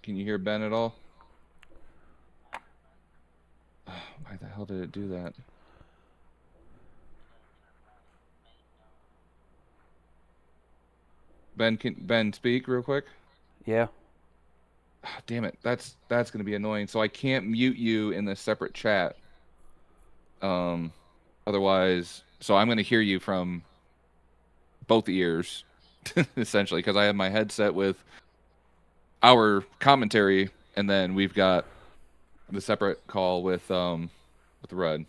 Can you hear Ben at all? Oh, why the hell did it do that? Ben speak real quick? Yeah. Ah, damn it. That's gonna be annoying. So I can't mute you in the separate chat. Um, Otherwise, so I'm gonna hear you from both ears, essentially, because I have my headset with our commentary, and then we've got the separate call with Red.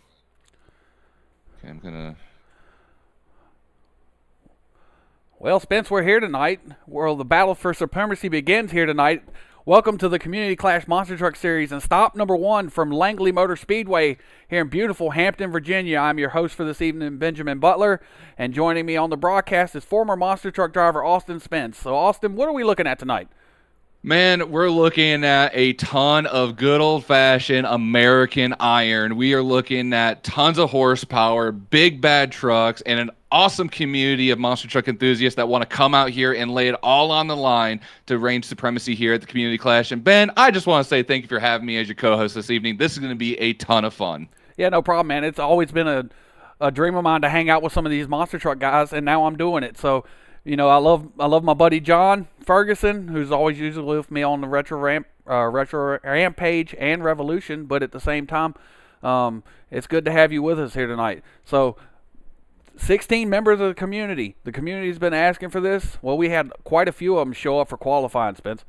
Okay, I'm gonna. Well, Spence, we're here tonight. Well, the battle for supremacy begins here tonight. Welcome to the Community Clash Monster Truck Series and stop number 1 from Langley Motor Speedway here in beautiful Hampton, Virginia. I'm your host for this evening, Benjamin Butler, and joining me on the broadcast is former monster truck driver Austin Spence. So, Austin, what are we looking at tonight? Man, we're looking at a ton of good old-fashioned American iron. We are looking at tons of horsepower, big bad trucks, and an awesome community of monster truck enthusiasts that want to come out here and lay it all on the line to reign supremacy here at the Community Clash. And Ben, I just want to say thank you for having me as your co-host this evening. This is going to be a ton of fun. Yeah, no problem, man. It's always been a dream of mine to hang out with some of these monster truck guys, and now I'm doing it. So, I love my buddy John Ferguson, who's always usually with me on the Retro Rampage and Revolution. But at the same time, it's good to have you with us here tonight. So, 16 members of the community. The community's been asking for this. Well, we had quite a few of them show up for qualifying, Spence.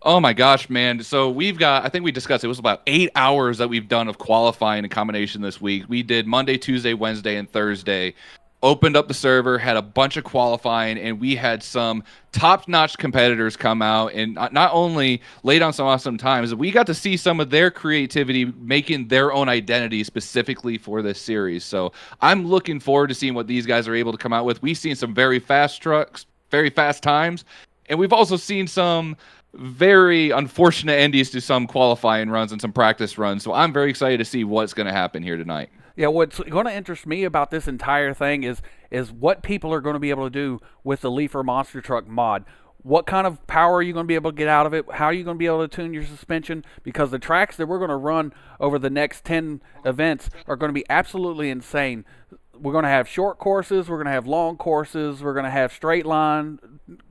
Oh my gosh, man. So we've got, I think we discussed it was about 8 hours that we've done of qualifying and combination this week. We did Monday, Tuesday, Wednesday, and Thursday. Opened up the server, had a bunch of qualifying, and we had some top-notch competitors come out and not only lay down some awesome times, we got to see some of their creativity making their own identity specifically for this series. So I'm looking forward to seeing what these guys are able to come out with. We've seen some very fast trucks, very fast times, and we've also seen some very unfortunate endings to some qualifying runs and some practice runs. So I'm very excited to see what's going to happen here tonight. Yeah, what's going to interest me about this entire thing is what people are going to be able to do with the Leafer Monster Truck mod. What kind of power are you going to be able to get out of it? How are you going to be able to tune your suspension? Because the tracks that we're going to run over the next 10 events are going to be absolutely insane. We're going to have short courses, we're going to have long courses, we're going to have straight line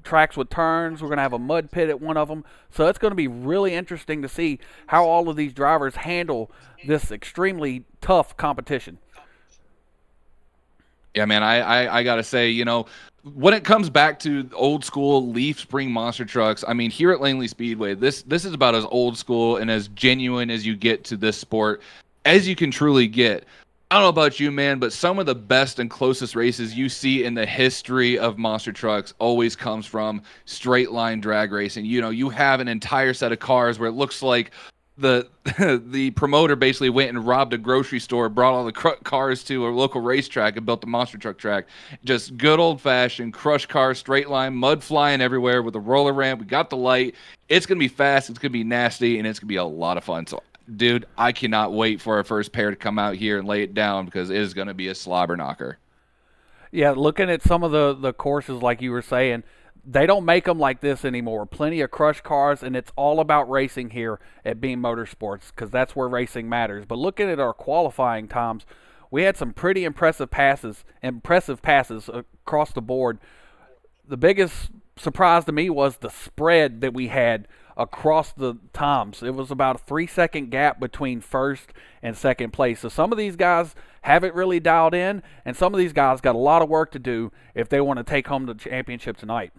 tracks with turns, we're going to have a mud pit at one of them. So it's going to be really interesting to see how all of these drivers handle this extremely tough competition. Yeah, man, I gotta say, when it comes back to old school leaf spring monster trucks, I mean, here at Langley Speedway, this is about as old school and as genuine as you get to this sport as you can truly get. I don't know about you, man, but some of the best and closest races you see in the history of monster trucks always comes from straight line drag racing. You have an entire set of cars where it looks like the the promoter basically went and robbed a grocery store, brought all the cars to a local racetrack and built the monster truck track. Just good old fashioned crush car, straight line, mud flying everywhere with a roller ramp. We got the light. It's gonna be fast. It's gonna be nasty, and it's gonna be a lot of fun. So dude, I cannot wait for our first pair to come out here and lay it down because it is going to be a slobber knocker. Yeah, looking at some of the courses, like you were saying, they don't make them like this anymore. Plenty of crush cars, and it's all about racing here at Beam Motorsports because that's where racing matters. But looking at our qualifying times, we had some pretty impressive passes across the board. The biggest surprise to me was the spread that we had across the times. It was about a 3 second gap between first and second place. So some of these guys haven't really dialed in, and some of these guys got a lot of work to do if they want to take home the championship tonight.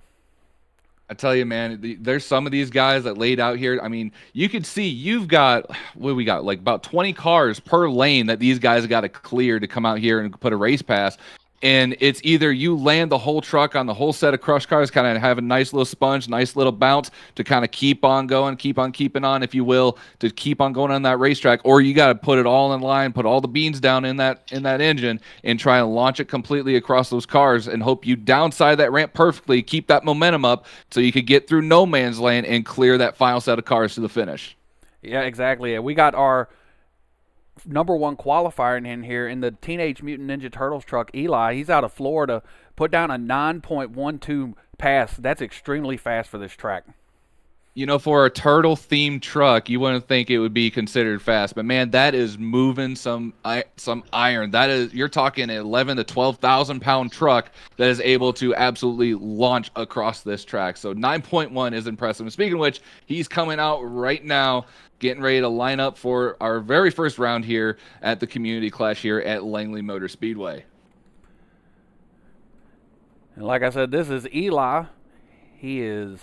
I tell you, man, there's some of these guys that laid out here. I mean, you could see you've got, what we got, like about 20 cars per lane that these guys got to clear to come out here and put a race pass. And it's either you land the whole truck on the whole set of crush cars, kind of have a nice little sponge, nice little bounce to kind of keep on going, keep on keeping on, if you will, to keep on going on that racetrack, or you got to put it all in line, put all the beans down in that engine, and try and launch it completely across those cars, and hope you downside that ramp perfectly, keep that momentum up, so you could get through no man's land and clear that final set of cars to the finish. Yeah, exactly. We got our number one qualifier in here in the Teenage Mutant Ninja Turtles truck. Eli, he's out of Florida, put down a 9.12 pass. That's extremely fast for this track. You know, for a turtle themed truck, you wouldn't think it would be considered fast, but man, that is moving some iron. That is, you're talking an 11 to 12,000 pound truck that is able to absolutely launch across this track. So 9.1 is impressive. And speaking of which, he's coming out right now, getting ready to line up for our very first round here at the Community Clash here at Langley Motor Speedway. And like I said, this is Eli. He is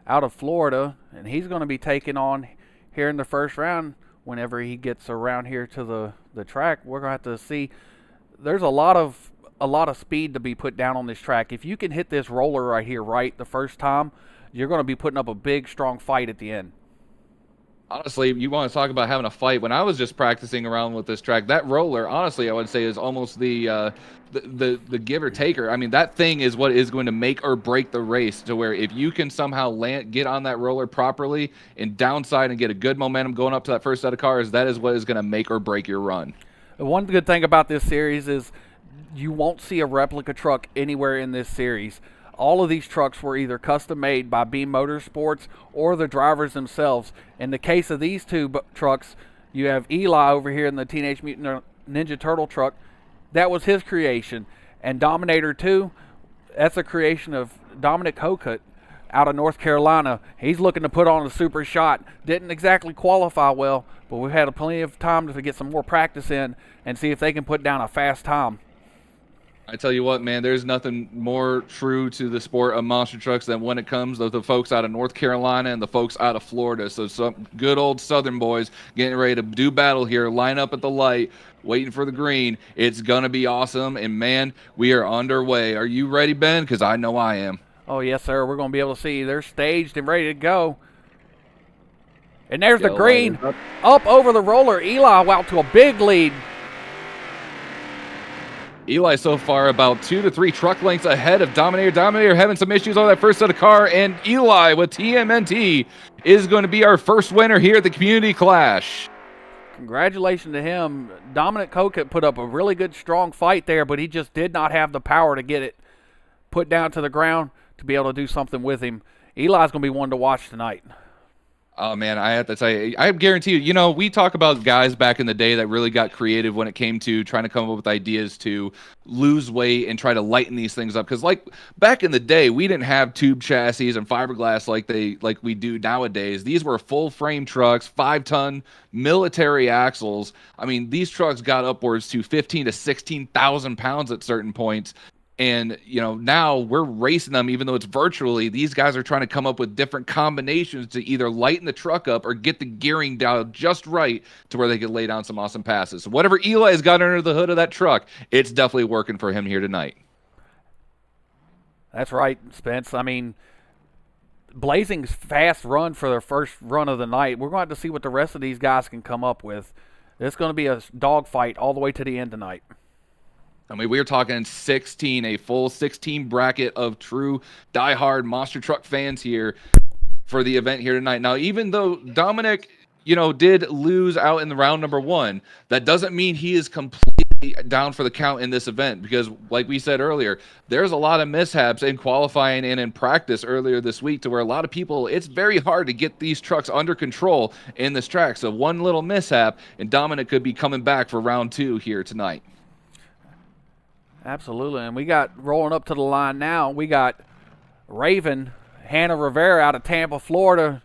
out of Florida, and he's going to be taking on here in the first round. Whenever he gets around here to the track, we're going to have to see. There's a lot of speed to be put down on this track. If you can hit this roller right here right the first time, you're going to be putting up a big, strong fight at the end. Honestly, you want to talk about having a fight. When I was just practicing around with this track, that roller, honestly, I would say is almost the give or taker. I mean, that thing is what is going to make or break the race, to where if you can somehow get on that roller properly and downside and get a good momentum going up to that first set of cars, that is what is going to make or break your run. One good thing about this series is you won't see a replica truck anywhere in this series. All of these trucks were either custom made by Beam Motorsports or the drivers themselves. In the case of these two trucks, you have Eli over here in the Teenage Mutant Ninja Turtle truck. That was his creation. And Dominator 2, that's a creation of Dominic Hokut out of North Carolina. He's looking to put on a super shot. Didn't exactly qualify well, but we've had plenty of time to get some more practice in and see if they can put down a fast time. I tell you what, man, there's nothing more true to the sport of monster trucks than when it comes to the folks out of North Carolina and the folks out of Florida. So some good old Southern boys getting ready to do battle here, line up at the light, waiting for the green. It's going to be awesome. And, man, we are underway. Are you ready, Ben? Because I know I am. Oh, yes, sir. We're going to be able to see. They're staged and ready to go. And there's the green up over the roller. Eli out to a big lead. Eli so far about 2 to 3 truck lengths ahead of Dominator. Dominator having some issues on that first set of car, and Eli with TMNT is going to be our first winner here at the Community Clash. Congratulations to him. Dominic Hokut put up a really good, strong fight there, but he just did not have the power to get it put down to the ground to be able to do something with him. Eli's going to be one to watch tonight. Oh, man, I have to tell you, I guarantee you, we talk about guys back in the day that really got creative when it came to trying to come up with ideas to lose weight and try to lighten these things up. Because, like, back in the day, we didn't have tube chassis and fiberglass like we do nowadays. These were full-frame trucks, 5-ton military axles. I mean, these trucks got upwards to 15 to 16,000 pounds at certain points. And, now we're racing them, even though it's virtually. These guys are trying to come up with different combinations to either lighten the truck up or get the gearing down just right to where they can lay down some awesome passes. So whatever Eli's got under the hood of that truck, it's definitely working for him here tonight. That's right, Spence. I mean, blazing's fast run for their first run of the night. We're going to have to see what the rest of these guys can come up with. It's going to be a dogfight all the way to the end tonight. I mean, we're talking a full 16 bracket of true diehard monster truck fans here for the event here tonight. Now, even though Dominic, did lose out in the round number 1, that doesn't mean he is completely down for the count in this event, because like we said earlier, there's a lot of mishaps in qualifying and in practice earlier this week to where a lot of people, it's very hard to get these trucks under control in this track. So one little mishap and Dominic could be coming back for round 2 here tonight. Absolutely, and we got rolling up to the line now. We got Raven, Hannah Rivera out of Tampa, Florida,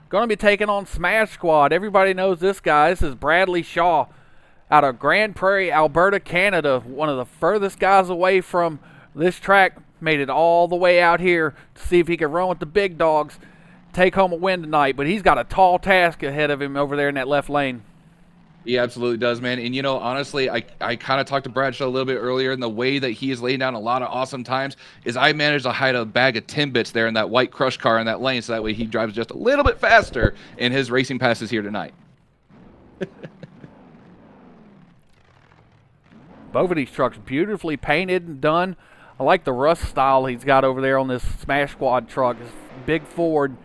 going to be taking on Smash Squad. Everybody knows this guy. This is Bradley Shaw out of Grand Prairie, Alberta, Canada. One of the furthest guys away from this track. Made it all the way out here to see if he could run with the big dogs, take home a win tonight. But he's got a tall task ahead of him over there in that left lane. He absolutely does, man. And, honestly, I kind of talked to Bradshaw a little bit earlier, and the way that he is laying down a lot of awesome times is I managed to hide a bag of Timbits there in that white crush car in that lane, so that way he drives just a little bit faster in his racing passes here tonight. Both of these trucks beautifully painted and done. I like the rust style he's got over there on this Smash Squad truck. It's big Ford.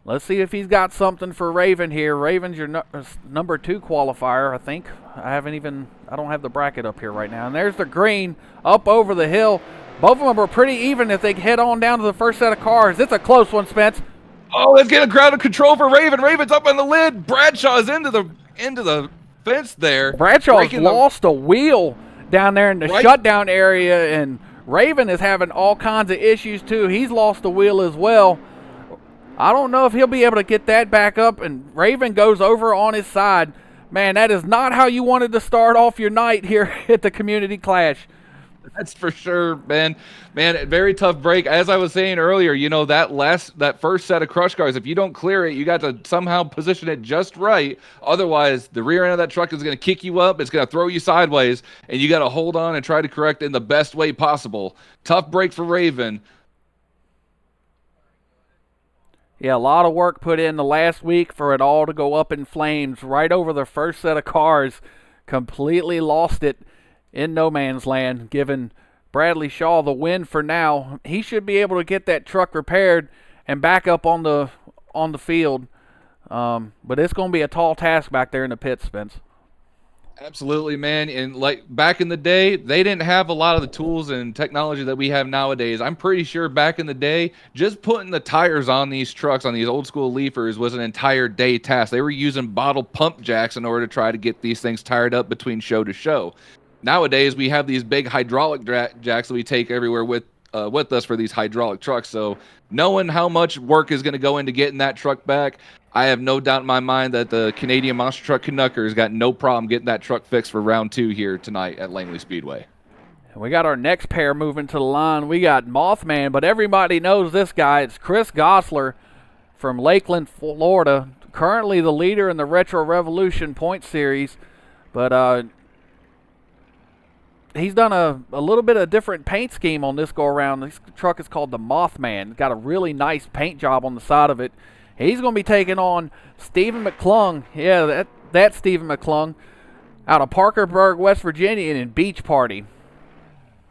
Let's see if he's got something for Raven here. Raven's your number 2 qualifier, I think. I don't have the bracket up here right now. And there's the green up over the hill. Both of them are pretty even if they head on down to the first set of cars. It's a close one, Spence. Oh, let's get a ground control for Raven. Raven's up on the lid. Bradshaw's into the fence there. Bradshaw's lost a wheel down there in the shutdown area, and Raven is having all kinds of issues too. He's lost a wheel as well. I don't know if he'll be able to get that back up, and Raven goes over on his side. Man, that is not how you wanted to start off your night here at the Community Clash. That's for sure, man. Man, very tough break. As I was saying earlier, you know, that first set of crush cars, if you don't clear it, you got to somehow position it just right. Otherwise, the rear end of that truck is going to kick you up. It's going to throw you sideways, and you got to hold on and try to correct it in the best way possible. Tough break for Raven. Yeah, a lot of work put in the last week for it all to go up in flames right over the first set of cars. Completely lost it in no man's land, giving Bradley Shaw the win for now. He should be able to get that truck repaired and back up on the field. But it's going to be a tall task back there in the pits, Spence. Absolutely, man. And like back in the day, they didn't have a lot of the tools and technology that we have nowadays. I'm pretty sure back in the day, just putting the tires on these trucks, on these old school leafers, was an entire day task. They were using bottle pump jacks in order to try to get these things tired up between show to show. Nowadays, we have these big hydraulic jacks that we take everywhere with us for these hydraulic trucks. So knowing how much work is going to go into getting that truck back, I have no doubt in my mind that the Canadian Monster Truck Canuckers got no problem getting that truck fixed for round 2 here tonight at Langley Speedway. We got our next pair moving to the line. We got Mothman, but everybody knows this guy. It's Chris Gosler from Lakeland, Florida, currently the leader in the Retro Revolution point series. But he's done a little bit of different paint scheme on this go-around. This truck is called the Mothman. It's got a really nice paint job on the side of it. He's going to be taking on Stephen McClung. Yeah, that's Stephen McClung out of Parkersburg, West Virginia in Beach Party.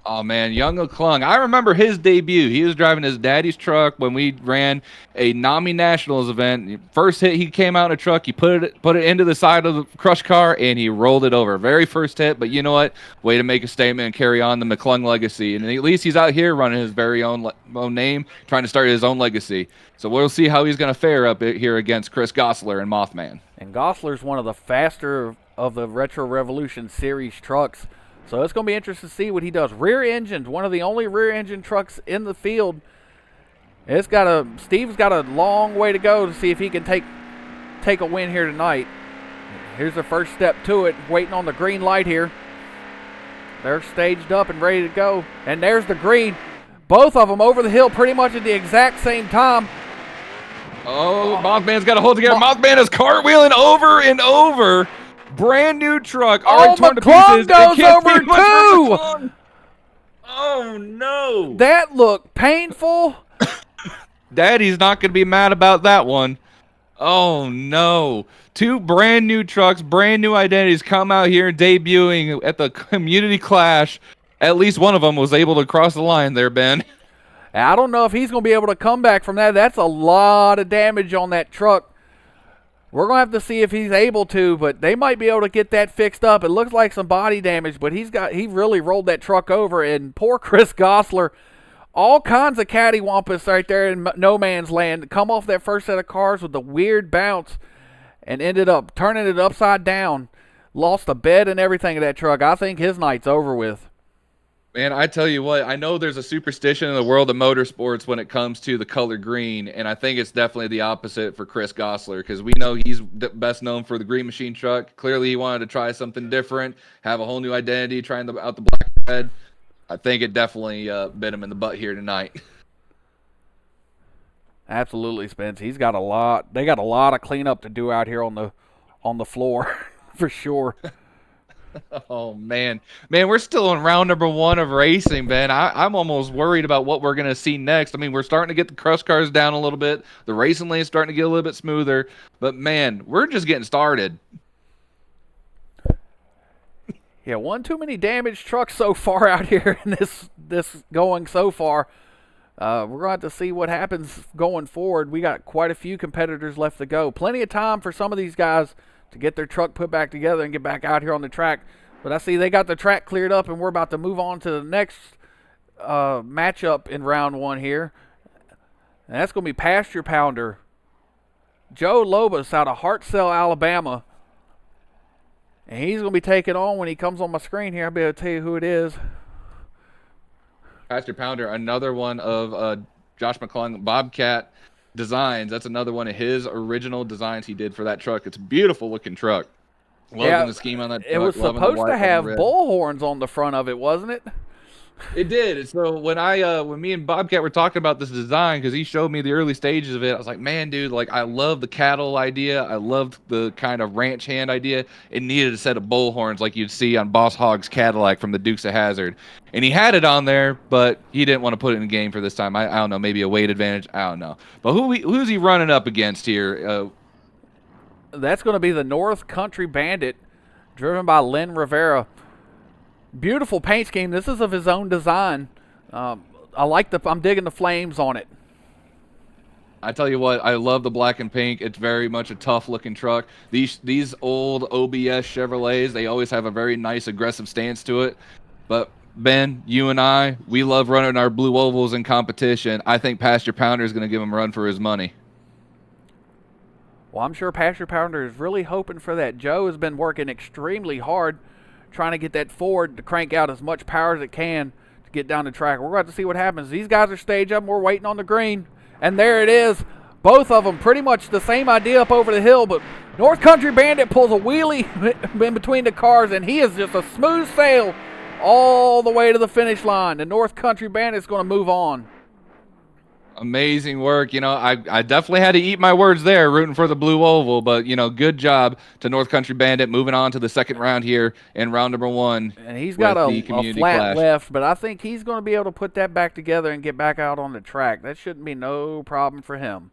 Oh, man, young McClung. I remember his debut. He was driving his daddy's truck when we ran a NAMI Nationals event. First hit, he came out in a truck. He put it into the side of the crush car, and he rolled it over. Very first hit, but you know what? Way to make a statement and carry on the McClung legacy. And at least he's out here running his very own name, trying to start his own legacy. So we'll see how he's going to fare up here against Chris Gosler and Mothman. And Gosler's one of the faster of the Retro Revolution series trucks. So it's going to be interesting to see what he does. Rear engines, one of the only rear engine trucks in the field. Steve's got a long way to go to see if he can take a win here tonight. Here's the first step to it, waiting on the green light here. They're staged up and ready to go. And there's the green. Both of them over the hill pretty much at the exact same time. Oh, Mothman's got to hold together. Mothman is cartwheeling over and over. Brand new truck. McClung goes over too. Oh, no. That looked painful. Daddy's not going to be mad about that one. Oh, no. 2 brand new trucks, brand new identities come out here debuting at the Community Clash. At least one of them was able to cross the line there, Ben. I don't know if he's going to be able to come back from that. That's a lot of damage on that truck. We're going to have to see if he's able to, but they might be able to get that fixed up. It looks like some body damage, but he really rolled that truck over. And poor Chris Gosler, all kinds of cattywampus right there in no man's land. Come off that first set of cars with a weird bounce and ended up turning it upside down. Lost the bed and everything of that truck. I think his night's over with. Man, I tell you what, I know there's a superstition in the world of motorsports when it comes to the color green, and I think it's definitely the opposite for Chris Gosler, because we know he's best known for the Green Machine truck. Clearly, he wanted to try something different, have a whole new identity, trying out the black and red. I think it definitely bit him in the butt here tonight. Absolutely, Spence. They got a lot of cleanup to do out here on the floor, for sure. Oh, man, we're still in round number 1 of racing, Ben. I'm almost worried about what we're going to see next. I mean, we're starting to get the crush cars down a little bit. The racing lane's starting to get a little bit smoother. But, man, we're just getting started. Yeah, one too many damaged trucks so far out here in this going so far. We're going to have to see what happens going forward. We got quite a few competitors left to go. Plenty of time for some of these guys to get their truck put back together and get back out here on the track. But I see they got the track cleared up, and we're about to move on to the next matchup in round 1 here. And that's going to be Pasture Pounder Joe Lobos out of Hartselle, Alabama. And he's going to be taken on when he comes on my screen here. I'll be able to tell you who it is. Pastor Pounder, another one of Josh McClung Bobcat Designs. That's another one of his original designs he did for that truck. It's a beautiful looking truck. Loving the scheme on that truck. It was supposed to have bull horns on the front of it, wasn't it? It did. So when me and Bobcat were talking about this design, because he showed me the early stages of it, I was like, man, dude, like I love the cattle idea. I loved the kind of ranch hand idea. It needed a set of bull horns like you'd see on Boss Hogg's Cadillac from the Dukes of Hazzard. And he had it on there, but he didn't want to put it in the game for this time. I don't know, maybe a weight advantage. I don't know. But who's he running up against here? That's going to be the North Country Bandit, driven by Lynn Rivera. Beautiful paint scheme. This is of his own design. I'm digging the flames on it. I tell you what, I love the black and pink. It's very much a tough looking truck. These old OBS Chevrolets, they always have a very nice aggressive stance to it. But Ben, you and I, we love running our blue ovals in competition. I think Pastor Pounder is going to give him a run for his money. Well, I'm sure Pastor Pounder is really hoping for that. Joe has been working extremely hard trying to get that Ford to crank out as much power as it can to get down the track. We're going to see what happens. These guys are stage up. We're waiting on the green. And there it is. Both of them pretty much the same idea up over the hill, but North Country Bandit pulls a wheelie in between the cars, and he is just a smooth sail all the way to the finish line. The North Country Bandit's going to move on. Amazing work. You know, I definitely had to eat my words there, rooting for the blue oval, but, you know, good job to North Country Bandit moving on to the second round here in round number 1. And he's got a flat left, but I think he's going to be able to put that back together and get back out on the track. That shouldn't be no problem for him.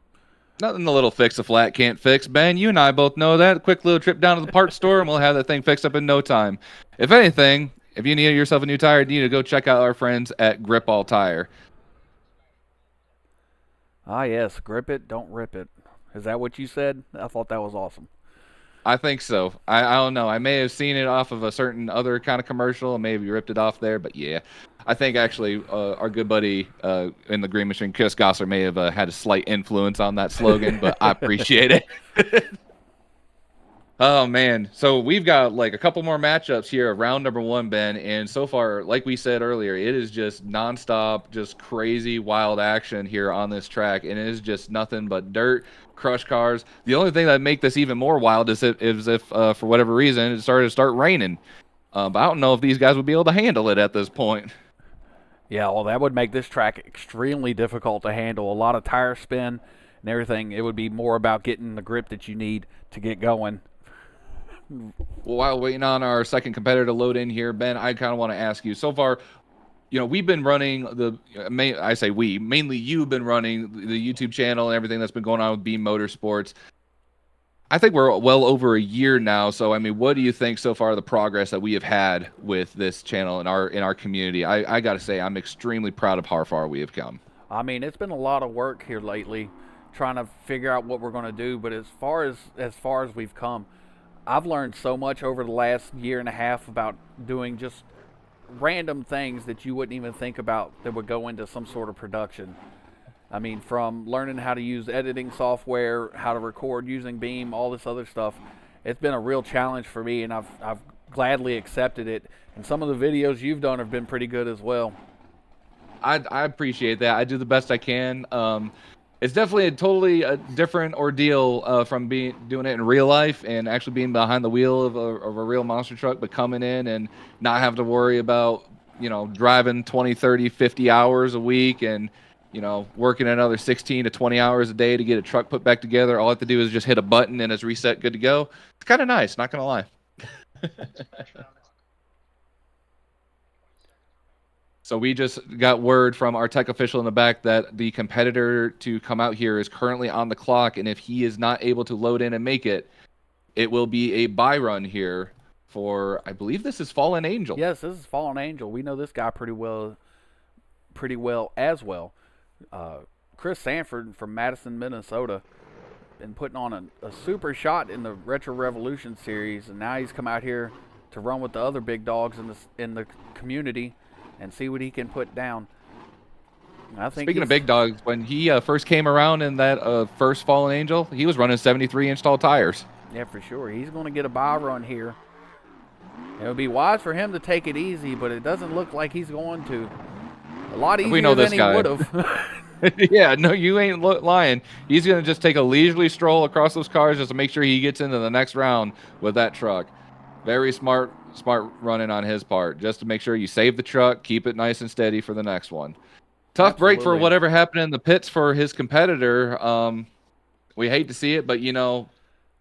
Nothing the little fix a flat can't fix. Ben, you and I both know that. A quick little trip down to the parts store, and we'll have that thing fixed up in no time. If anything, if you need yourself a new tire, you need to go check out our friends at Grip All Tire. Ah, yes. Grip it, don't rip it. Is that what you said? I thought that was awesome. I think so. I don't know. I may have seen it off of a certain other kind of commercial and maybe ripped it off there, but yeah. I think actually our good buddy in the Green Machine, Chris Gosler, may have had a slight influence on that slogan, but I appreciate it. Oh, man. So we've got like a couple more matchups here of round number 1, Ben. And so far, like we said earlier, it is just nonstop, just crazy, wild action here on this track. And it is just nothing but dirt, crush cars. The only thing that make this even more wild is if for whatever reason, it started to start raining. But I don't know if these guys would be able to handle it at this point. Yeah, well, that would make this track extremely difficult to handle. A lot of tire spin and everything. It would be more about getting the grip that you need to get going. Well, while waiting on our second competitor to load in here, Ben, I kind of want to ask you, so far, you know, we've been running mainly you've been running the YouTube channel and everything that's been going on with Beam Motorsports. I think we're well over a year now. So, I mean, what do you think so far of the progress that we have had with this channel in our community? I got to say, I'm extremely proud of how far we have come. I mean, it's been a lot of work here lately trying to figure out what we're going to do. But as far as we've come, I've learned so much over the last year and a half about doing just random things that you wouldn't even think about that would go into some sort of production. I mean, from learning how to use editing software, how to record using Beam, all this other stuff. It's been a real challenge for me, and I've gladly accepted it. And some of the videos you've done have been pretty good as well. I appreciate that. I do the best I can. It's definitely a totally different ordeal from doing it in real life and actually being behind the wheel of a real monster truck, but coming in and not having to worry about, you know, driving 20, 30, 50 hours a week and, you know, working another 16 to 20 hours a day to get a truck put back together. All I have to do is just hit a button and it's reset, good to go. It's kind of nice, not going to lie. So we just got word from our tech official in the back that the competitor to come out here is currently on the clock, and if he is not able to load in and make it, it will be a bye run here for, I believe this is Fallen Angel. Yes, this is Fallen Angel. We know this guy pretty well as well. Chris Sanford from Madison, Minnesota, been putting on a super shot in the Retro Revolution series, and now he's come out here to run with the other big dogs in the community and see what he can put down. I think Speaking of big dogs, when he first came around in that first Fallen Angel, he was running 73-inch tall tires. Yeah, for sure. He's going to get a bye run here. It would be wise for him to take it easy, but it doesn't look like he's going to. A lot easier We know this than he guy. would have. Yeah, no, you ain't lying. He's going to just take a leisurely stroll across those cars just to make sure he gets into the next round with that truck. Very smart running on his part, just to make sure you save the truck, keep it nice and steady for the next one. Tough break for whatever happened in the pits for his competitor. We hate to see it, but,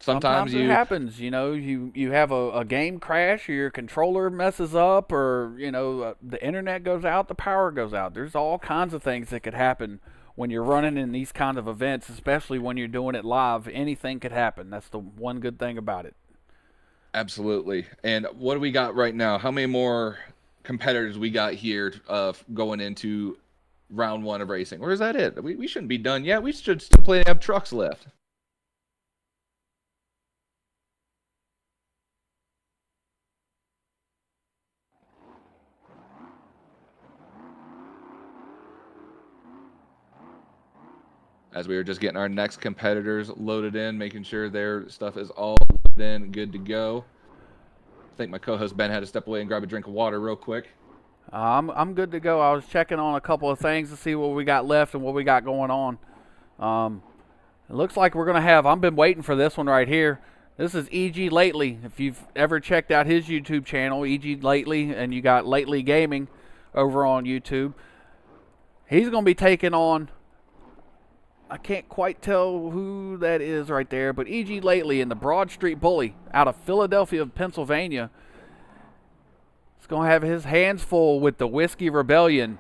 sometimes it happens. You have a game crash, or your controller messes up, or the internet goes out, the power goes out. There's all kinds of things that could happen when you're running in these kind of events, especially when you're doing it live. Anything could happen. That's the one good thing about it. Absolutely. And what do we got right now? How many more competitors we got here going into round 1 of racing? Or is that it? We shouldn't be done yet. We should still have trucks left. As we were just getting our next competitors loaded in, making sure their stuff is all loaded in, good to go. I think my co-host Ben had to step away and grab a drink of water real quick. I'm good to go. I was checking on a couple of things to see what we got left and what we got going on. It looks like we're going to have, I've been waiting for this one right here. This is E.G. Lately. If you've ever checked out his YouTube channel, E.G. Lately, and you got Lately Gaming over on YouTube, he's going to be taking on, I can't quite tell who that is right there, but E.G. Lately in the Broad Street Bully out of Philadelphia, Pennsylvania. He's going to have his hands full with the Whiskey Rebellion.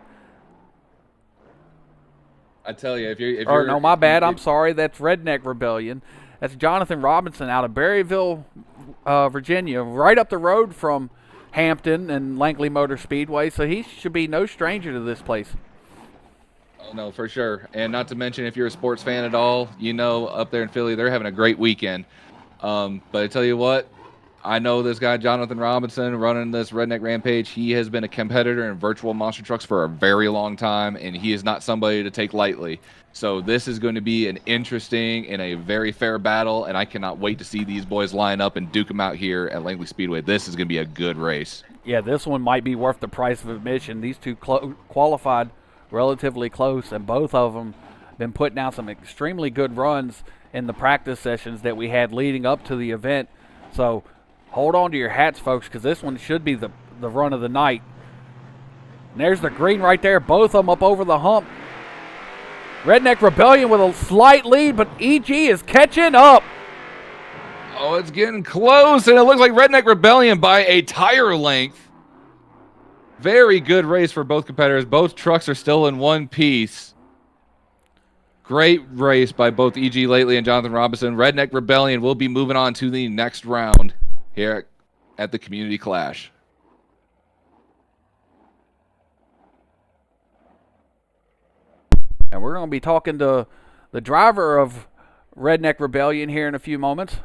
I tell you, if you're no, my bad. I'm sorry. That's Redneck Rebellion. That's Jonathan Robinson out of Berryville, Virginia, right up the road from Hampton and Langley Motor Speedway. So he should be no stranger to this place. Oh, no, for sure. And not to mention, if you're a sports fan at all, up there in Philly, they're having a great weekend. But I tell you what, I know this guy, Jonathan Robinson, running this Redneck Rampage. He has been a competitor in virtual monster trucks for a very long time, and he is not somebody to take lightly. So this is going to be an interesting and a very fair battle, and I cannot wait to see these boys line up and duke them out here at Langley Speedway. This is going to be a good race. Yeah, this one might be worth the price of admission. These two qualified relatively close, and both of them been putting out some extremely good runs in the practice sessions that we had leading up to the event. So hold on to your hats, folks, because this one should be the run of the night. And there's the green right there, both of them up over the hump. Redneck Rebellion with a slight lead, but EG is catching up. Oh, it's getting close, and it looks like Redneck Rebellion by a tire length. Very good race for both competitors. Both trucks are still in one piece. Great race by both E.G. Lately and Jonathan Robinson. Redneck Rebellion will be moving on to the next round here at the Community Clash. And we're going to be talking to the driver of Redneck Rebellion here in a few moments.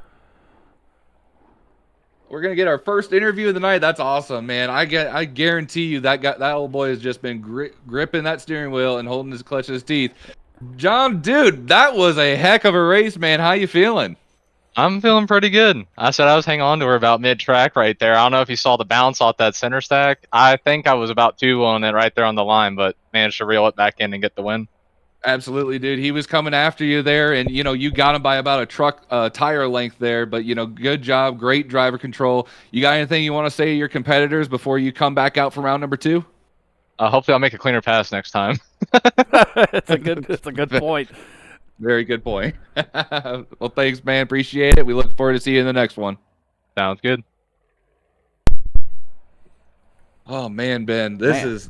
We're going to get our first interview of the night. That's awesome, man. I guarantee you that old boy has just been gripping that steering wheel and holding his clutch in his teeth. John, dude, that was a heck of a race, man. How you feeling? I'm feeling pretty good. I said I was hanging on to her about mid-track right there. I don't know if you saw the bounce off that center stack. I think I was about 2 on it right there on the line, but managed to reel it back in and get the win. Absolutely, dude. He was coming after you there, and, you got him by about a truck tire length there, but, good job. Great driver control. You got anything you want to say to your competitors before you come back out for round number 2? Hopefully I'll make a cleaner pass next time. It's a good point. Very good point. Well, thanks, man. Appreciate it. We look forward to seeing you in the next one. Sounds good. Oh man, Ben, this is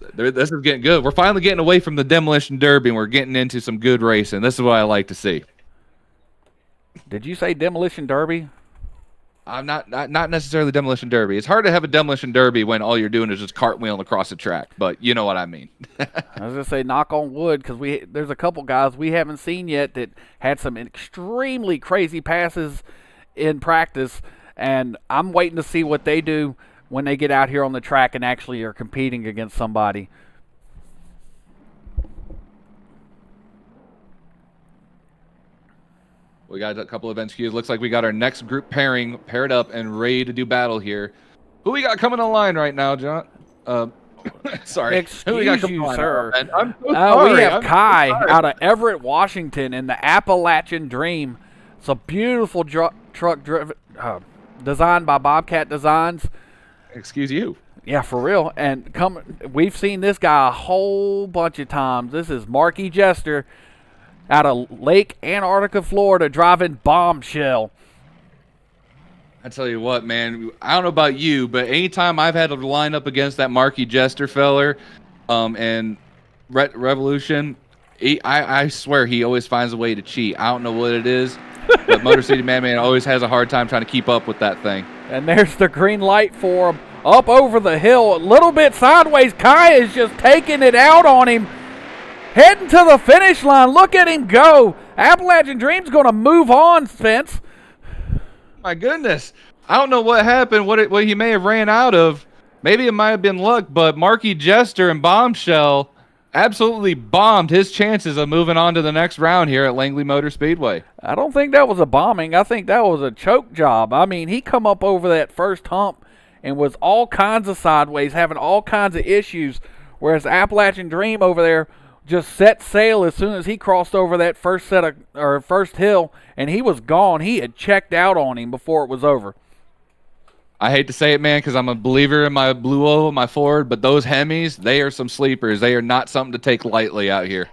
getting good. We're finally getting away from the demolition derby, and we're getting into some good racing. This is what I like to see. Did you say demolition derby? I'm not necessarily demolition derby. It's hard to have a demolition derby when all you're doing is just cartwheeling across the track, but you know what I mean. I was gonna say knock on wood, because there's a couple guys we haven't seen yet that had some extremely crazy passes in practice, and I'm waiting to see what they do when they get out here on the track and actually are competing against somebody. We got a couple events queued. Looks like we got our next group pairing paired up and ready to do battle here. Who we got coming on line right now, John? Sorry. Who we got Excuse coming you, on sir. line? I'm so sorry. We have Kai so sorry. out of Everett, Washington, in the Appalachian Dream. It's a beautiful truck driven, designed by Bobcat Designs. Excuse you. Yeah, for real. And we've seen this guy a whole bunch of times. This is Marky Jester out of Lake Antarctica, Florida, driving Bombshell. I tell you what, man, I don't know about you, but anytime I've had to line up against that Marky Jester feller and Revolution, I swear he always finds a way to cheat. I don't know what it is, but Motor City Man always has a hard time trying to keep up with that thing. And there's the green light for him. Up over the hill, a little bit sideways. Kai is just taking it out on him. Heading to the finish line. Look at him go. Appalachian Dream's going to move on, Spence. My goodness. I don't know what happened, what he may have ran out of. Maybe it might have been luck, but Marky Jester and Bombshell absolutely bombed his chances of moving on to the next round here at Langley Motor Speedway. I don't think that was a bombing. I think that was a choke job. I mean, he come up over that first hump and was all kinds of sideways, having all kinds of issues, whereas Appalachian Dream over there just set sail as soon as he crossed over that first hill, and he was gone. He had checked out on him before it was over. I hate to say it, man, because I'm a believer in my Blue O, my Ford, but those Hemis, they are some sleepers. They are not something to take lightly out here.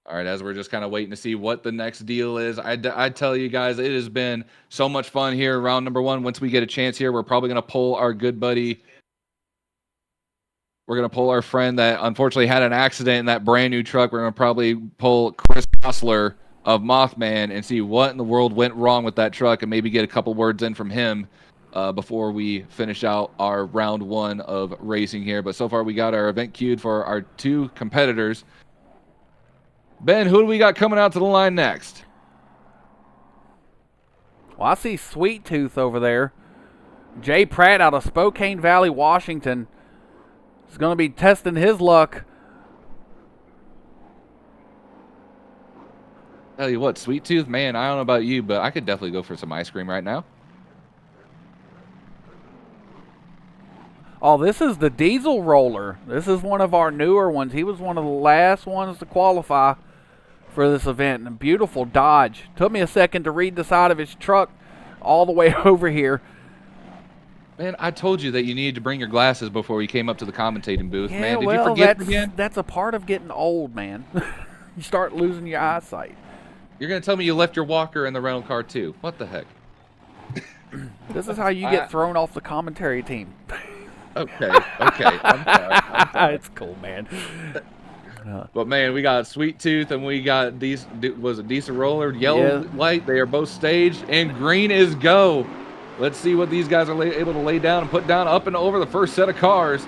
All right, as we're just kind of waiting to see what the next deal is, I tell you guys, it has been so much fun here. Round number one, once we get a chance here, we're probably going to pull our good buddy. We're going to pull our friend that unfortunately had an accident in that brand new truck. We're going to probably pull Chris Hostler of Mothman and see what in the world went wrong with that truck and maybe get a couple words in from him before we finish out our round one of racing here. But so far, we got our event queued for our two competitors. Ben, who do we got coming out to the line next? Well, I see Sweet Tooth over there. Jay Pratt out of Spokane Valley, Washington, is going to be testing his luck. Tell you what, Sweet Tooth, man, I don't know about you, but I could definitely go for some ice cream right now. Oh, this is the Diesel Roller. This is one of our newer ones. He was one of the last ones to qualify for this event. And a beautiful Dodge. Took me a second to read the side of his truck all the way over here. Man, I told you that you needed to bring your glasses before you came up to the commentating booth, Yeah, man. Did well, you forget again? That's a part of getting old, man. You start losing your eyesight. You're going to tell me you left your walker in the rental car, too. What the heck? This is how you get thrown off the commentary team. Okay. I'm sorry. It's cool, man. But, man, we got Sweet Tooth and we got Diesel Roller, yellow light. They are both staged, and green is go. Let's see what these guys are able to lay down and put down up and over the first set of cars.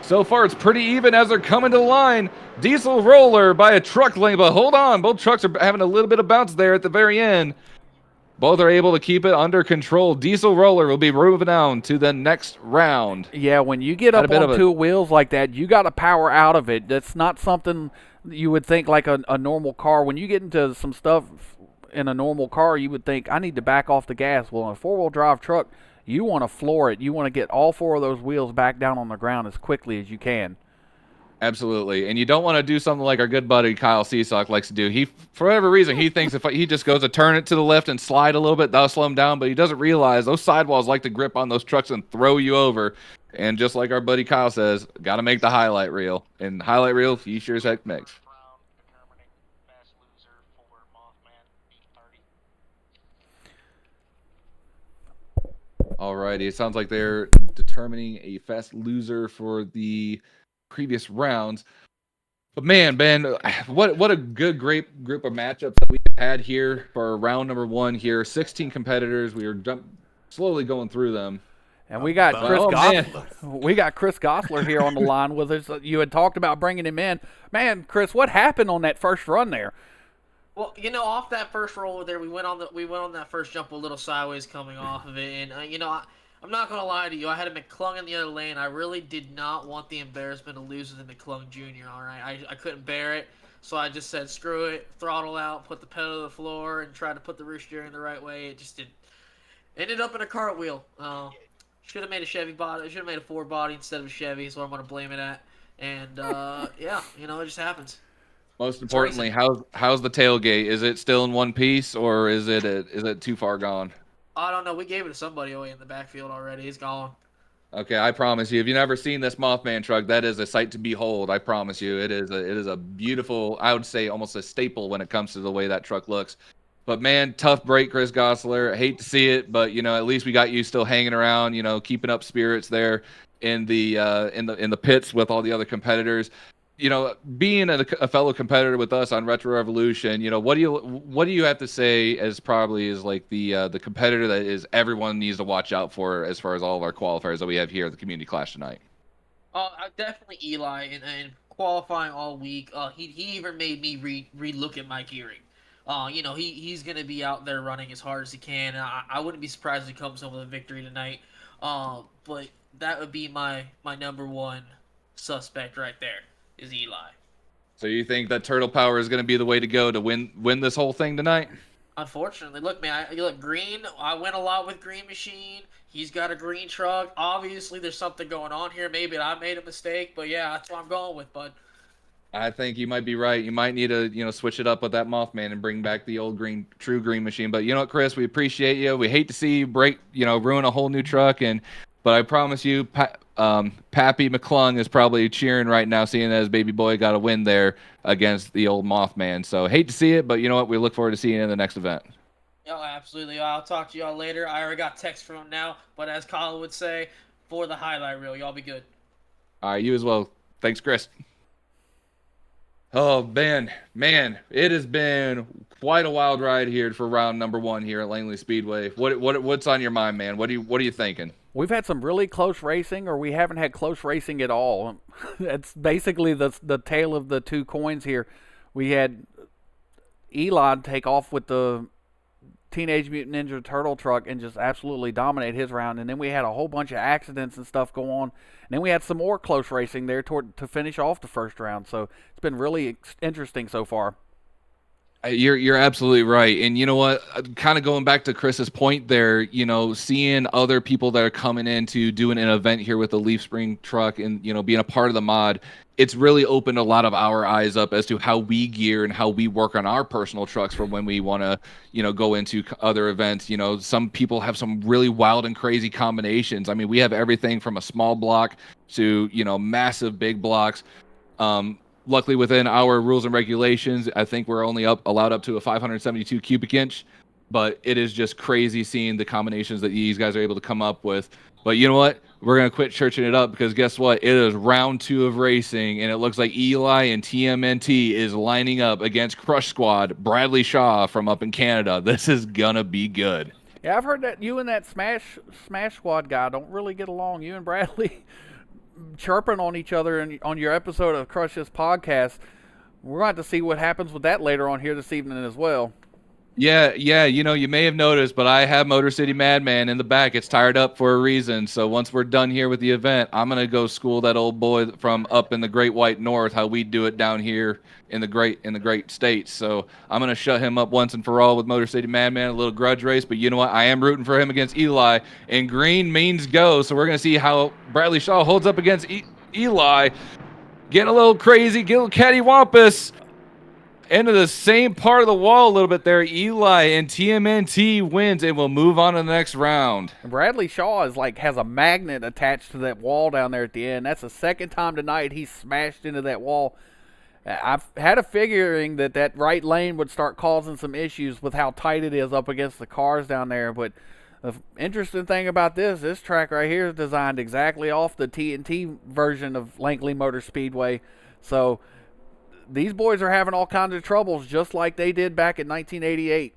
So far, it's pretty even as they're coming to the line. Diesel Roller by a truck lane, but hold on. Both trucks are having a little bit of bounce there at the very end. Both are able to keep it under control. Diesel Roller will be moving down to the next round. Yeah, when you get up on two wheels like that, you got to power out of it. That's not something you would think like a normal car. When you get into some stuff in a normal car, you would think, I need to back off the gas. Well, in a four-wheel drive truck, you want to floor it. You want to get all four of those wheels back down on the ground as quickly as you can. Absolutely. And you don't want to do something like our good buddy Kyle Seasock likes to do. He, for whatever reason, he thinks if he just goes to turn it to the left and slide a little bit, that'll slow him down. But he doesn't realize those sidewalls like to grip on those trucks and throw you over. And just like our buddy Kyle says, got to make the highlight reel. And highlight reel, he sure as heck makes. Alrighty, it sounds like they're determining a fast loser for the previous rounds. But man, Ben, what a great group of matchups that we had here for round number one here. 16 competitors. We are slowly going through them. And we got Chris man. Gosler. We got Chris Gosler here on the line with us. You had talked about bringing him in. Man, Chris, what happened on that first run there? Well, off that first roll there, we went on that first jump a little sideways coming off of it, and I'm not gonna lie to you. I had a McClung in the other lane. I really did not want the embarrassment of losing to McClung Jr. All right, I couldn't bear it, so I just said screw it, throttle out, put the pedal to the floor, and try to put the rear steering the right way. It just didn't. Ended up in a cartwheel. Should have made a Chevy body. Should have made a Ford body instead of a Chevy. Is what I'm gonna blame it at. And yeah, it just happens. Most importantly, how's the tailgate? Is it still in one piece, or is it too far gone? I don't know. We gave it to somebody away in the backfield already. It's gone. Okay, I promise you. If you've never seen this Mothman truck, that is a sight to behold. I promise you, it is a beautiful. I would say almost a staple when it comes to the way that truck looks. But man, tough break, Chris Gosler. I hate to see it, but at least we got you still hanging around. Keeping up spirits there in the pits with all the other competitors. Being a fellow competitor with us on Retro Revolution, what do you have to say as probably is like the competitor that is everyone needs to watch out for as far as all of our qualifiers that we have here at the Community Clash tonight? Definitely Eli, and qualifying all week. He even made me re-look at my gearing. He's gonna be out there running as hard as he can. I wouldn't be surprised if he comes home with a victory tonight. But that would be my number one suspect right there is Eli. So you think that Turtle Power is going to be the way to go to win this whole thing tonight? Unfortunately, look, man. Look, Green. I went a lot with Green Machine. He's got a green truck. Obviously, there's something going on here. Maybe I made a mistake, but yeah, that's what I'm going with, bud. I think you might be right. You might need to, switch it up with that Mothman and bring back the old true Green Machine. But you know what, Chris, we appreciate you. We hate to see you ruin a whole new truck, but I promise you, Pappy McClung is probably cheering right now, seeing that his baby boy got a win there against the old Mothman. So hate to see it, but you know what? We look forward to seeing you in the next event. Oh, absolutely. I'll talk to y'all later. I already got text from him now, but as Colin would say, for the highlight reel, y'all be good. All right, you as well. Thanks, Chris. Oh, man, it has been quite a wild ride here for round number 1 here at Langley Speedway. What's on your mind, man? What are you thinking? We've had some really close racing, or we haven't had close racing at all. That's basically the tale of the two coins here. We had Eli take off with the Teenage Mutant Ninja Turtle truck and just absolutely dominate his round, and then we had a whole bunch of accidents and stuff go on, and then we had some more close racing there to finish off the first round. So it's been really interesting so far. You're absolutely right. And you know what, kind of going back to Chris's point there, seeing other people that are coming in to doing an event here with the Leaf Spring truck and being a part of the mod, it's really opened a lot of our eyes up as to how we gear and how we work on our personal trucks for when we want to go into other events. Some people have some really wild and crazy combinations. I mean, we have everything from a small block to massive big blocks. Luckily, within our rules and regulations, I think we're only allowed up to a 572 cubic inch, but it is just crazy seeing the combinations that these guys are able to come up with. But you know what? We're going to quit churching it up because guess what? It is round 2 of racing, and it looks like Eli and TMNT is lining up against Crush Squad, Bradley Shaw from up in Canada. This is going to be good. Yeah, I've heard that you and that Smash Squad guy don't really get along. You and Bradley chirping on each other on your episode of Crush's podcast. We're going to have to see what happens with that later on here this evening as well. Yeah, you may have noticed, but I have Motor City Madman in the back. It's tired up for a reason. So once we're done here with the event, I'm going to go school that old boy from up in the Great White North how we do it down here in the great states. So I'm going to shut him up once and for all with Motor City Madman, a little grudge race. But you know what? I am rooting for him against Eli, and green means go. So we're going to see how Bradley Shaw holds up against Eli. Getting a little crazy, getting a little cattywampus. Into the same part of the wall a little bit there. Eli and TMNT wins and will move on to the next round. Bradley Shaw has a magnet attached to that wall down there at the end. That's the second time tonight he's smashed into that wall. I've had a figuring that right lane would start causing some issues with how tight it is up against the cars down there. But the interesting thing about this track right here is designed exactly off the TNT version of Langley Motor Speedway. So these boys are having all kinds of troubles just like they did back in 1988.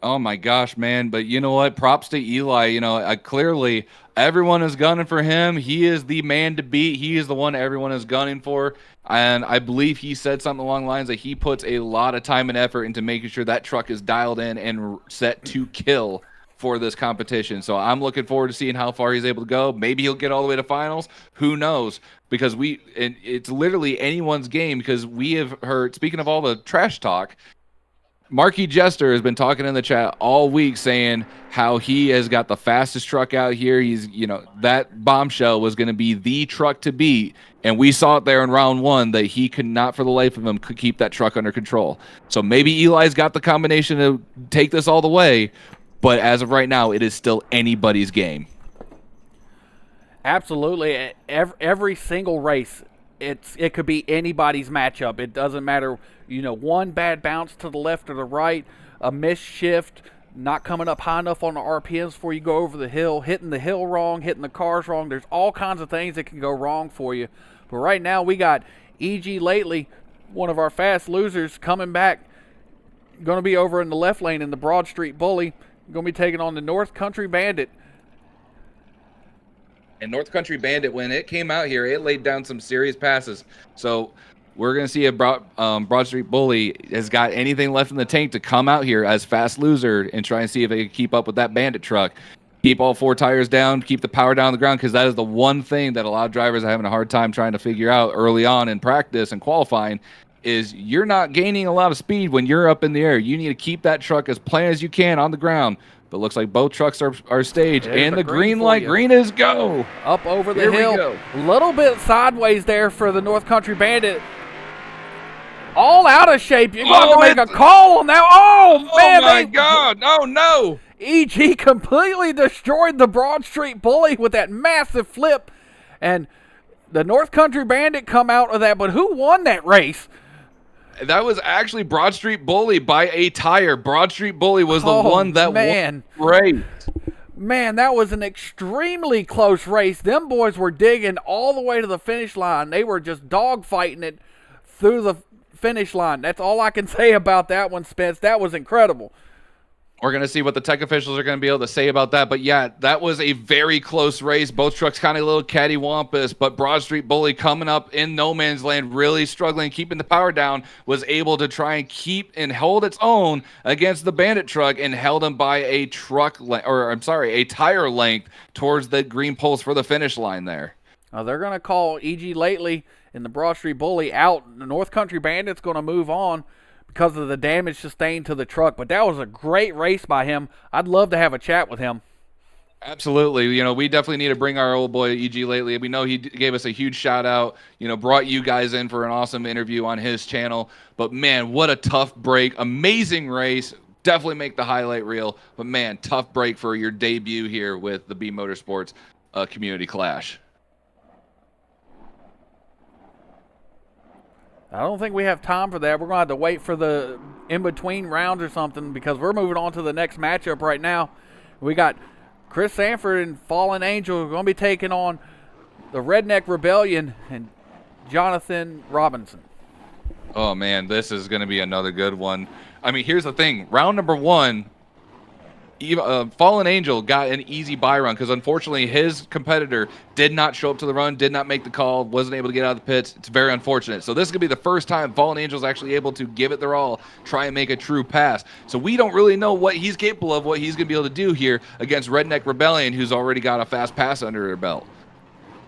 Oh my gosh, man. But you know what? Props to Eli. Clearly everyone is gunning for him. He is the man to beat. He is the one everyone is gunning for. And I believe he said something along the lines that he puts a lot of time and effort into making sure that truck is dialed in and set to kill for this competition. So I'm looking forward to seeing how far he's able to go. Maybe he'll get all the way to finals. Who knows? Because it's literally anyone's game, because we have heard, speaking of all the trash talk, Marky Jester has been talking in the chat all week saying how he has got the fastest truck out here. That bombshell was going to be the truck to beat. And we saw it there in round 1 that he could not for the life of him could keep that truck under control. So maybe Eli's got the combination to take this all the way. But as of right now, it is still anybody's game. Absolutely. Every single race, it could be anybody's matchup. It doesn't matter, one bad bounce to the left or the right, a missed shift, not coming up high enough on the RPMs before you go over the hill, hitting the hill wrong, hitting the cars wrong. There's all kinds of things that can go wrong for you. But right now we got E.G. Lately, one of our fast losers, coming back, going to be over in the left lane in the Broad Street Bully, going to be taking on the North Country Bandit. And North Country Bandit, when it came out here, it laid down some serious passes. So we're going to see if Broad Street Bully has got anything left in the tank to come out here as fast loser and try and see if they can keep up with that Bandit truck. Keep all 4 tires down, keep the power down on the ground, because that is the one thing that a lot of drivers are having a hard time trying to figure out early on in practice and qualifying, is you're not gaining a lot of speed when you're up in the air. You need to keep that truck as plain as you can on the ground. But looks like both trucks are staged. There's and the green for light, you. green is go. Up over the Here hill. we go. A little bit sideways there for the North Country Bandit. All out of shape. You're going to make a call on that. Oh, man. Oh, my God. Oh, no. EG completely destroyed the Broad Street Bully with that massive flip. And the North Country Bandit come out of that. But who won that race? That was actually Broad Street Bully by a tire. Broad Street Bully was the one that won the race. Man, that was an extremely close race. Them boys were digging all the way to the finish line. They were just dogfighting it through the finish line. That's all I can say about that one, Spence. That was incredible. We're going to see what the tech officials are going to be able to say about that. But, yeah, that was a very close race. Both trucks kind of a little cattywampus. But Broad Street Bully coming up in no man's land, really struggling, keeping the power down, was able to try and keep and hold its own against the Bandit truck and held him by a tire length towards the green post for the finish line there. They're going to call E.G. Lately in the Broad Street Bully out. The North Country Bandit's going to move on because of the damage sustained to the truck. But that was a great race by him. I'd love to have a chat with him. Absolutely. We definitely need to bring our old boy E.G. Lately. We know he gave us a huge shout out, brought you guys in for an awesome interview on his channel. But, man, what a tough break. Amazing race. Definitely make the highlight reel. But, man, tough break for your debut here with the Beam Motorsports Community Clash. I don't think we have time for that. We're going to have to wait for the in-between rounds or something, because we're moving on to the next matchup right now. We got Chris Sanford and Fallen Angel going to be taking on the Redneck Rebellion and Jonathan Robinson. Oh, man, this is going to be another good one. I mean, here's the thing. Round number 1, Fallen Angel got an easy buy run because, unfortunately, his competitor did not show up to the run, did not make the call, wasn't able to get out of the pits. It's very unfortunate. So this is going to be the first time Fallen Angel is actually able to give it their all, try and make a true pass. So we don't really know what he's capable of, what he's going to be able to do here against Redneck Rebellion, who's already got a fast pass under their belt.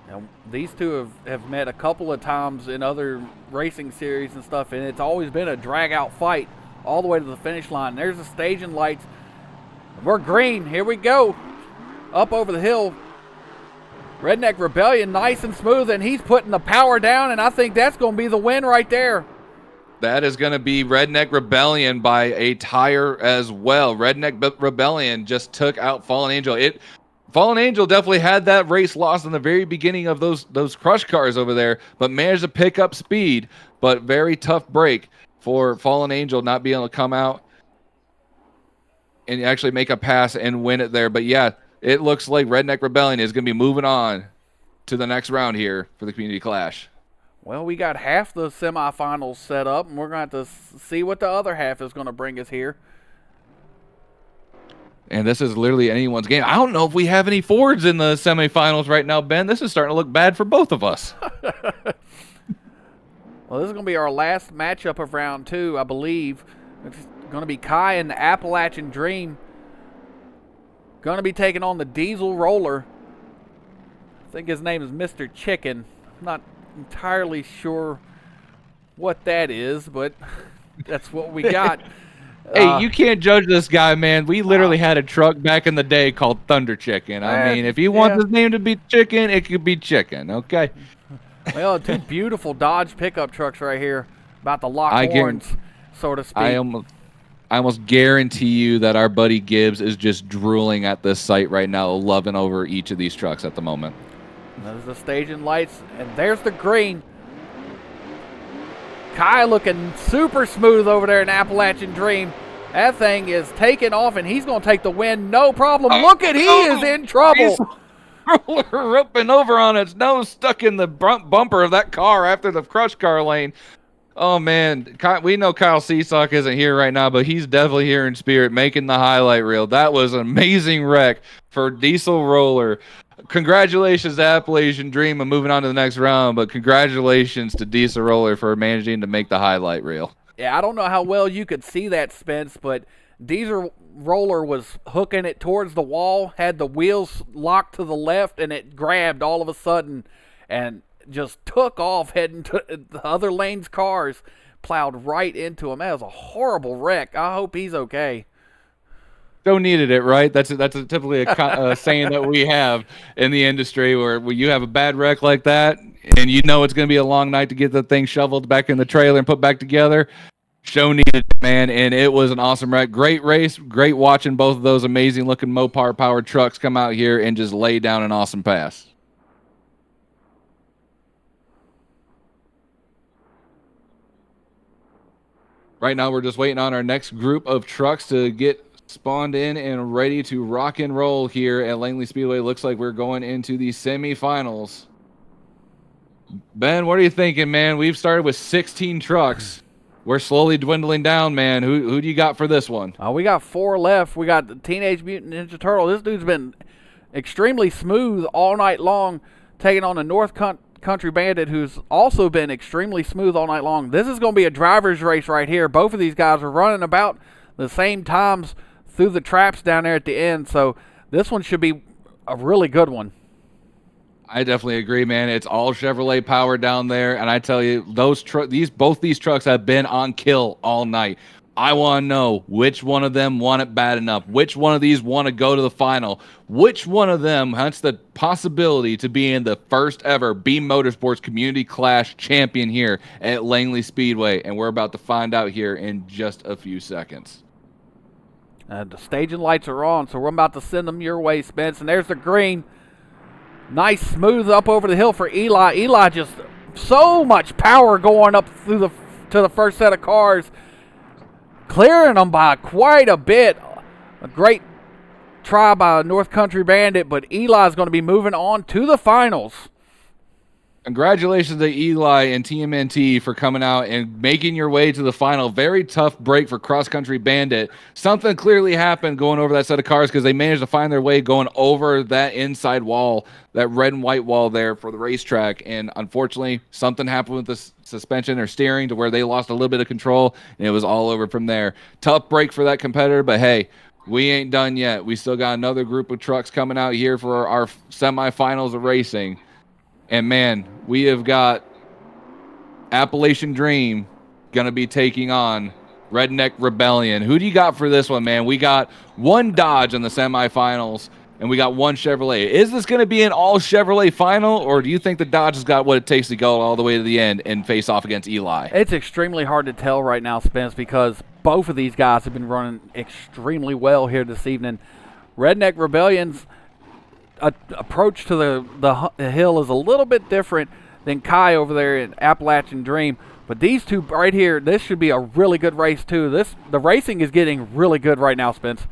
Now, these two have met a couple of times in other racing series and stuff, and it's always been a drag-out fight all the way to the finish line. There's the staging lights. We're green. Here we go. Up over the hill. Redneck Rebellion, nice and smooth, and he's putting the power down, and I think that's going to be the win right there. That is going to be Redneck Rebellion by a tire as well. Redneck Rebellion just took out Fallen Angel. Fallen Angel definitely had that race lost in the very beginning of those crush cars over there, but managed to pick up speed. But very tough break for Fallen Angel not being able to come out and actually make a pass and win it there. But, yeah, it looks like Redneck Rebellion is going to be moving on to the next round here for the Community Clash. Well, we got half the semifinals set up, and we're going to have to see what the other half is going to bring us here. And this is literally anyone's game. I don't know if we have any Fords in the semifinals right now, Ben. This is starting to look bad for both of us. Well, this is going to be our last matchup of round 2, I believe. It's going to be Kai and the Appalachian Dream. Going to be taking on the Diesel Roller. I think his name is Mr. Chicken. I'm not entirely sure what that is, but that's what we got. Hey, you can't judge this guy, man. We literally had a truck back in the day called Thunder Chicken. I mean, if you want his name to be Chicken, it could be Chicken, okay? Well, 2 beautiful Dodge pickup trucks right here. About to lock horns, so to speak. I almost guarantee you that our buddy Gibbs is just drooling at this site right now, loving over each of these trucks at the moment. There's the staging lights, and there's the green. Kai looking super smooth over there in Appalachian Dream. That thing is taking off, and he's going to take the win, no problem. Look at, he is in trouble. Roller ripping over on its nose, stuck in the bumper of that car after the crush car lane. Oh, man. We know Kyle Seesock isn't here right now, but he's definitely here in spirit, making the highlight reel. That was an amazing wreck for Diesel Roller. Congratulations to Appalachian Dream and moving on to the next round, but congratulations to Diesel Roller for managing to make the highlight reel. Yeah, I don't know how well you could see that, Spence, but Diesel Roller was hooking it towards the wall, had the wheels locked to the left, and it grabbed all of a sudden and just took off heading to the other lane's cars, plowed right into him. That was a horrible wreck. I hope he's okay. Joe needed it, right? That's typically a saying that we have in the industry where you have a bad wreck like that and you know it's going to be a long night to get the thing shoveled back in the trailer and put back together. Joe needed it, man, and it was an awesome wreck. Great race. Great watching both of those amazing-looking Mopar-powered trucks come out here and just lay down an awesome pass. Right now we're just waiting on our next group of trucks to get spawned in and ready to rock and roll here at Langley Speedway. Looks like we're going into the semifinals. Ben, what are you thinking, man? We've started with 16 trucks. We're slowly dwindling down, man. Who do you got for this one? We got 4 left. We got the Teenage Mutant Ninja Turtle. This dude's been extremely smooth all night long, taking on the North Country Bandit, who's also been extremely smooth all night long. This is going to be a driver's race right here. Both of these guys are running about the same times through the traps down there at the end, so this one should be a really good one. I definitely agree, man. It's all Chevrolet power down there, and I tell you, both these trucks have been on kill all night. I want to know which one of them want it bad enough, which one of these want to go to the final, which one of them has the possibility to be in the first ever Beam Motorsports Community Clash champion here at Langley Speedway, and we're about to find out here in just a few seconds. The staging lights are on, so we're about to send them your way, Spence. And there's the green. Nice smooth up over the hill for Eli. Eli just so much power going up through to the first set of cars, clearing them by quite a bit. A great try by North Country Bandit, but Eli's going to be moving on to the finals. Congratulations to Eli and TMNT for coming out and making your way to the final. Very tough break for Cross Country Bandit. Something clearly happened going over that set of cars because they managed to find their way going over that inside wall, that red and white wall there for the racetrack. And unfortunately, something happened with the suspension or steering to where they lost a little bit of control, and it was all over from there. Tough break for that competitor, but hey, we ain't done yet. We still got another group of trucks coming out here for our semifinals of racing. And, man, we have got Appalachian Dream going to be taking on Redneck Rebellion. Who do you got for this one, man? We got one Dodge in the semifinals, and we got one Chevrolet. Is this going to be an all Chevrolet final, or do you think the Dodge has got what it takes to go all the way to the end and face off against Eli? It's extremely hard to tell right now, Spence, because both of these guys have been running extremely well here this evening. Redneck Rebellion's approach to the hill is a little bit different than Kai over there in Appalachian Dream, but these two right here, this should be a really good race too. The racing is getting really good right now, Spence.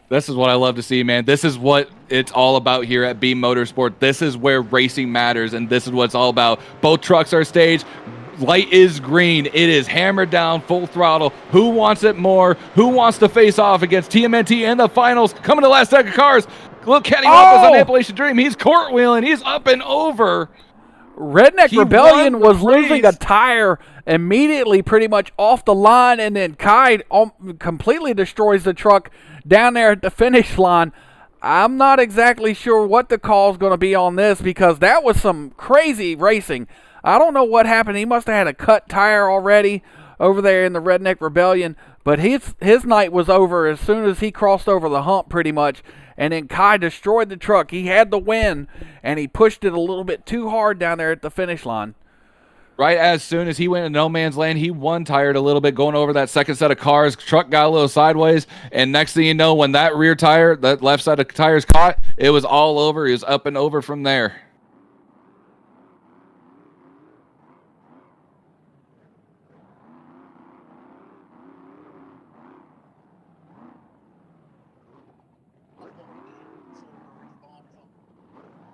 This is what I love to see, man. This is what it's all about here at Beam Motorsport. This is where racing matters, and this is what it's all about. Both trucks are staged. light is green. It is hammered down, full throttle. Who wants it more? Who wants to face off against TMNT in the finals? Coming to the last second cars. Look, Kenny Wampus on Appalachian Dream. He's cartwheeling. He's up and over. Redneck Rebellion was losing a tire immediately, pretty much off the line, and then Kai completely destroys the truck down there at the finish line. I'm not exactly sure what the call is going to be on this, because that was some crazy racing. I don't know what happened. He must have had a cut tire already over there in the Redneck Rebellion, but his night was over as soon as he crossed over the hump, pretty much. And then Kai destroyed the truck. He had the win, and he pushed it a little bit too hard down there at the finish line. Right as soon as he went in no man's land, he one-tired a little bit going over that second set of cars. Truck got a little sideways, and next thing you know, when that rear tire, that left side of the tires caught, it was all over. He was up and over from there.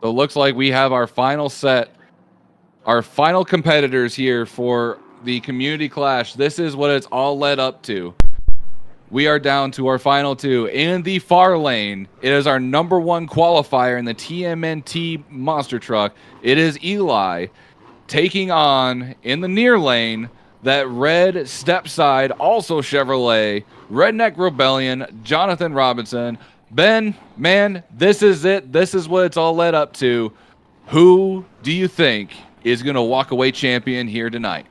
So it looks like we have our final set, our final competitors here for the Community Clash. This is what it's all led up to. We are down to our final two. In the far lane, it is our #1 qualifier in the TMNT monster truck. It is Eli taking on, in the near lane, that red step side, also Chevrolet, Redneck Rebellion, Jonathan Robinson. Ben, man, this is it. This is what it's all led up to. Who do you think is going to walk away champion here tonight?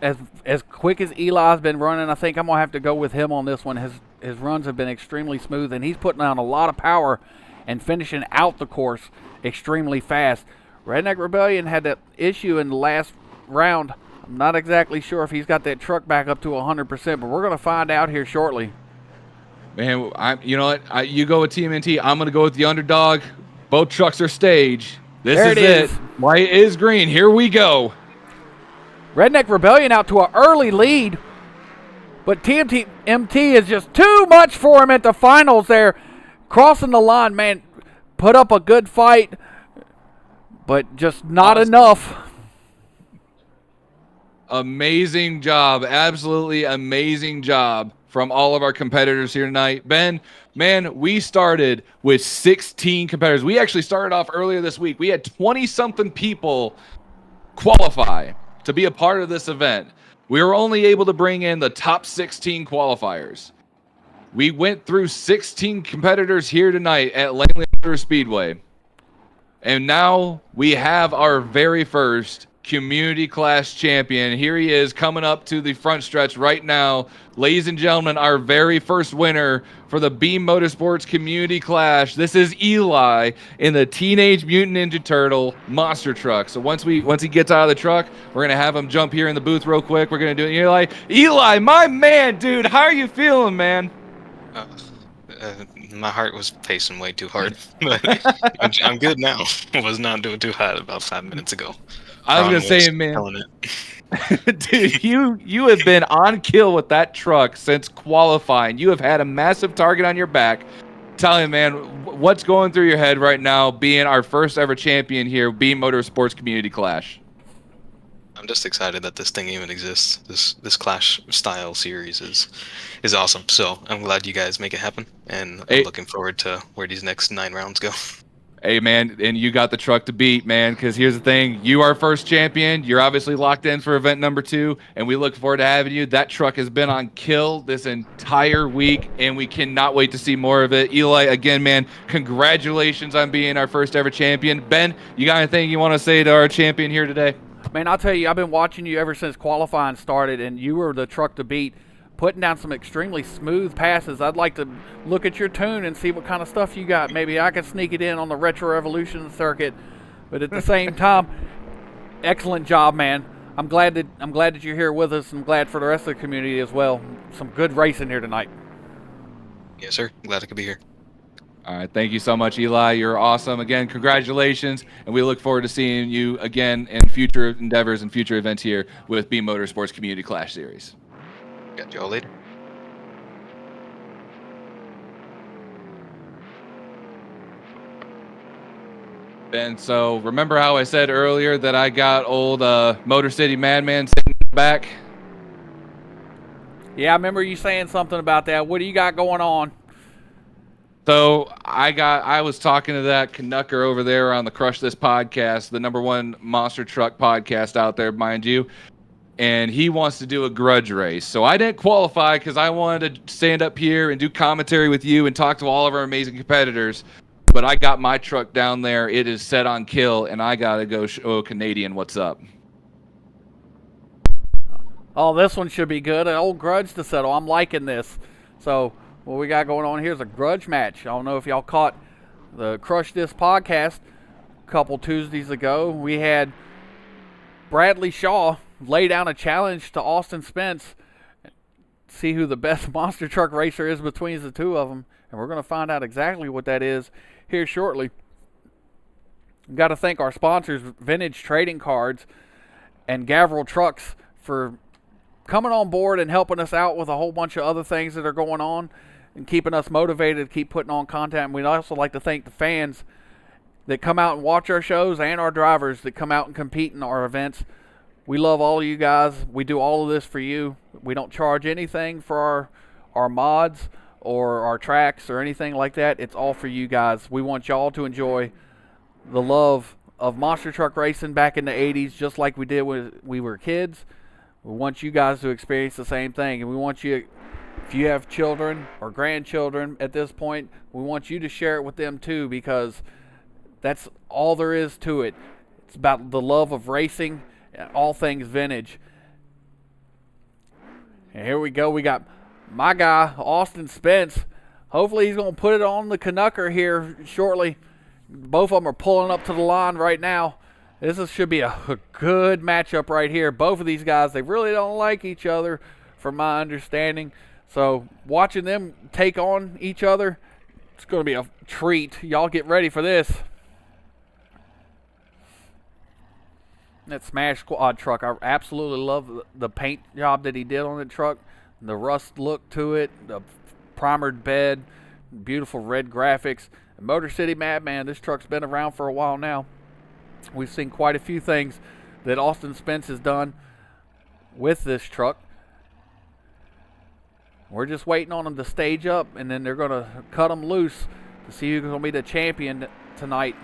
As quick as Eli's been running, I think I'm going to have to go with him on this one. His runs have been extremely smooth, and he's putting on a lot of power and finishing out the course extremely fast. Redneck Rebellion had that issue in the last round. I'm not exactly sure if he's got that truck back up to 100%, but we're going to find out here shortly. Man, you know what? You go with TMNT. I'm going to go with the underdog. Both trucks are staged. This is it. White is green. Here we go. Redneck Rebellion out to an early lead, but TMT is just too much for him at the finals there. Crossing the line, man, put up a good fight, but just not enough. Amazing job. Absolutely amazing job from all of our competitors here tonight. Ben, man, we started with 16 competitors. We actually started off earlier this week. We had 20-something people qualify to be a part of this event. We were only able to bring in the top 16 qualifiers. We went through 16 competitors here tonight at Langley Motor Speedway. And now we have our very first Community Clash champion. Here he is coming up to the front stretch right now. Ladies and gentlemen, our very first winner for the Beam Motorsports Community Clash. This is Eli in the Teenage Mutant Ninja Turtle monster truck. So once he gets out of the truck, we're going to have him jump here in the booth real quick. We're going to do it. Eli, my man, dude, how are you feeling, man? My heart was pacing way too hard, but I'm good now. I was not doing too hot about 5 minutes ago. I was gonna say, man, dude, you have been on kill with that truck since qualifying. You have had a massive target on your back. Tell me, man, what's going through your head right now, being our first ever champion here, Beam Motorsports Community Clash? I'm just excited that this thing even exists. This Clash style series is awesome. So I'm glad you guys make it happen, and I'm looking forward to where these next 9 rounds go. Hey, man, and you got the truck to beat, man, because here's the thing. You are first champion. You're obviously locked in for event number 2, and we look forward to having you. That truck has been on kill this entire week, and we cannot wait to see more of it. Eli, again, man, congratulations on being our first ever champion. Ben, you got anything you want to say to our champion here today? Man, I'll tell you, I've been watching you ever since qualifying started, and you were the truck to beat, putting down some extremely smooth passes. I'd like to look at your tune and see what kind of stuff you got. Maybe I could sneak it in on the Retro Revolution circuit, but at the same time, excellent job, man. I'm glad that you're here with us. I'm glad for the rest of the community as well. Some good racing here tonight. Yes, sir. Glad I could be here. All right, thank you so much, Eli. You're awesome. Again, congratulations, and we look forward to seeing you again in future endeavors and future events here with Beam Motorsports Community Clash Series. Got you all later. And so remember how I said earlier that I got old Motor City Madman sitting in the back? Yeah, I remember you saying something about that. What do you got going on? So I was talking to that Canucker over there on the Crush This podcast, the #1 monster truck podcast out there, mind you. And he wants to do a grudge race. So I didn't qualify because I wanted to stand up here and do commentary with you and talk to all of our amazing competitors. But I got my truck down there. It is set on kill, and I got to go show Canadian what's up. Oh, this one should be good. An old grudge to settle. I'm liking this. So what we got going on here is a grudge match. I don't know if y'all caught the Crush This podcast a couple Tuesdays ago. We had Bradley Shaw lay down a challenge to Austin Spence. See who the best monster truck racer is between the two of them. And we're going to find out exactly what that is here shortly. We've got to thank our sponsors, Vintage Trading Cards and Gavril Trucks, for coming on board and helping us out with a whole bunch of other things that are going on and keeping us motivated to keep putting on content. And we'd also like to thank the fans that come out and watch our shows and our drivers that come out and compete in our events. We love all of you guys. We do all of this for you. We don't charge anything for our mods or our tracks or anything like that. It's all for you guys. We want y'all to enjoy the love of monster truck racing back in the 80s, just like we did when we were kids. We want you guys to experience the same thing. And we want you, if you have children or grandchildren at this point, we want you to share it with them too, because that's all there is to it. It's about the love of racing and all things vintage. And here we go. We got my guy, Austin Spence. Hopefully he's going to put it on the Canucker here shortly. Both of them are pulling up to the line right now. This should be a good matchup right here. Both of these guys, they really don't like each other, from my understanding. So watching them take on each other, it's going to be a treat. Y'all get ready for this. That Smash Squad truck, I absolutely love the paint job that he did on the truck. The rust look to it, the primered bed, beautiful red graphics. Motor City Madman, this truck's been around for a while now. We've seen quite a few things that Austin Spence has done with this truck. We're just waiting on them to stage up, and then they're going to cut them loose to see who's going to be the champion tonight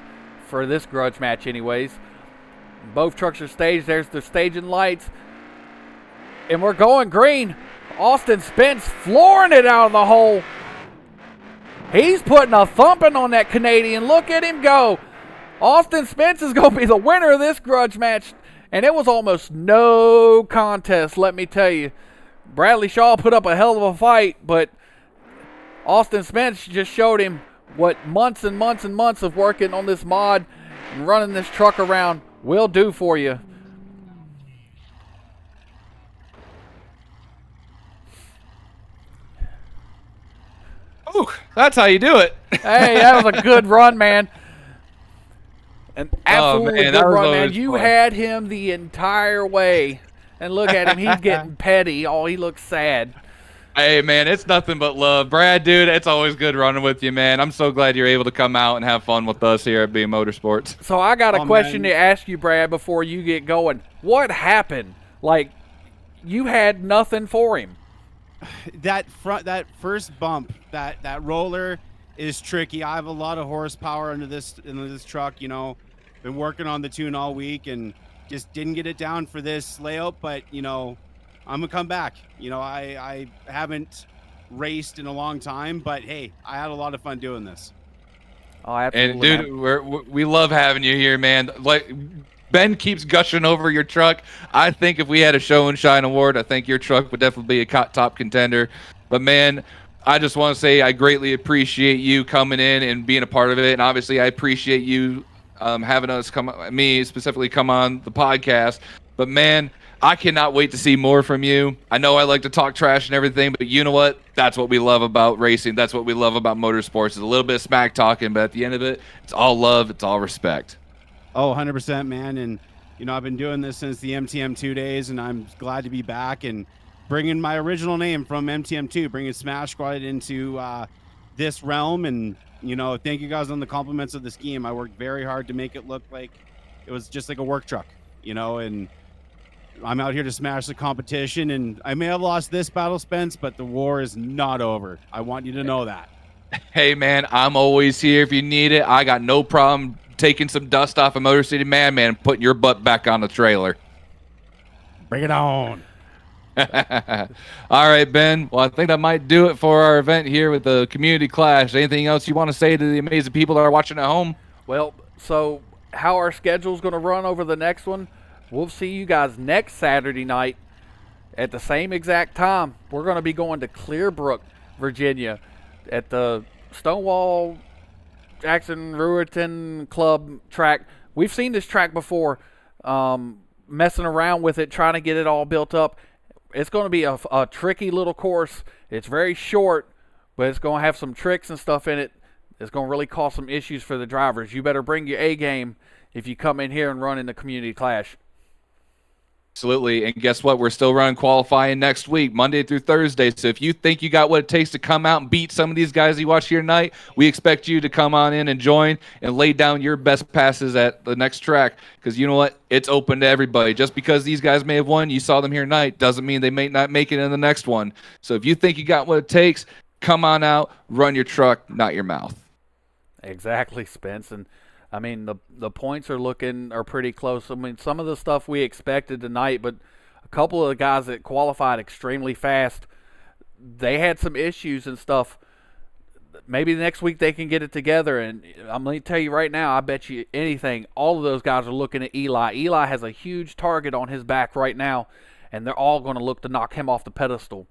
for this grudge match anyways. Both trucks are staged. There's the staging lights. And we're going green. Austin Spence flooring it out of the hole. He's putting a thumping on that Canadian. Look at him go. Austin Spence is going to be the winner of this grudge match. And it was almost no contest, let me tell you. Bradley Shaw put up a hell of a fight, but Austin Spence just showed him what months and months and months of working on this mod and running this truck around will do for you. Ooh, that's how you do it. Hey, that was a good run, man. An absolutely good run, man. You had him the entire way. And look at him. He's getting petty. Oh, he looks sad. Hey, man, it's nothing but love. Brad, dude, it's always good running with you, man. I'm so glad you're able to come out and have fun with us here at Beam Motorsports. So I got a question to ask you, Brad, before you get going. What happened? Like, you had nothing for him. That first bump, that roller is tricky. I have a lot of horsepower into this truck, you know. Been working on the tune all week and just didn't get it down for this layout, but you know, I'm gonna come back. You know, I haven't raced in a long time, but hey, I had a lot of fun doing this. Oh, absolutely. And dude, we love having you here, man. Like, Ben keeps gushing over your truck. I think if we had a show and shine award, I think your truck would definitely be a top contender. But man, I just want to say I greatly appreciate you coming in and being a part of it. And obviously I appreciate you having us me specifically come on the podcast. But man, I cannot wait to see more from you. I know I like to talk trash and everything, but you know what? That's what we love about racing. That's what we love about motorsports. It's a little bit of smack talking, but at the end of it, it's all love. It's all respect. Oh, 100%, man. And, you know, I've been doing this since the MTM2 days, and I'm glad to be back and bringing my original name from MTM2, bringing Smash Squad into this realm. And thank you guys on the compliments of the scheme. I worked very hard to make it look like it was just like a work truck, and I'm out here to smash the competition. And I may have lost this battle, Spence, but the war is not over. I want you to know that. Hey, man, I'm always here if you need it. I got no problem taking some dust off of Motor City Man, putting your butt back on the trailer. Bring it on. All right, Ben. Well, I think that might do it for our event here with the Community Clash. Anything else you want to say to the amazing people that are watching at home? Well, so how our schedule's going to run over the next one, we'll see you guys next Saturday night at the same exact time. We're going to be going to Clearbrook, Virginia, at the Stonewall Jackson Ruerton Club track. We've seen this track before, messing around with it, trying to get it all built up. It's going to be a tricky little course. It's very short, but it's going to have some tricks and stuff in it. It's going to really cause some issues for the drivers. You better bring your A game if you come in here and run in the Community Clash. Absolutely. And guess what? We're still running qualifying next week, Monday through Thursday. So if you think you got what it takes to come out and beat some of these guys you watch here tonight, we expect you to come on in and join and lay down your best passes at the next track. Because you know what? It's open to everybody. Just because these guys may have won, you saw them here tonight, doesn't mean they may not make it in the next one. So if you think you got what it takes, come on out, run your truck, not your mouth. Exactly, Spence. And I mean, the points are pretty close. I mean, some of the stuff we expected tonight, but a couple of the guys that qualified extremely fast, they had some issues and stuff. Maybe next week they can get it together. And I'm going to tell you right now, I bet you anything, all of those guys are looking at Eli. Eli has a huge target on his back right now, and they're all going to look to knock him off the pedestal.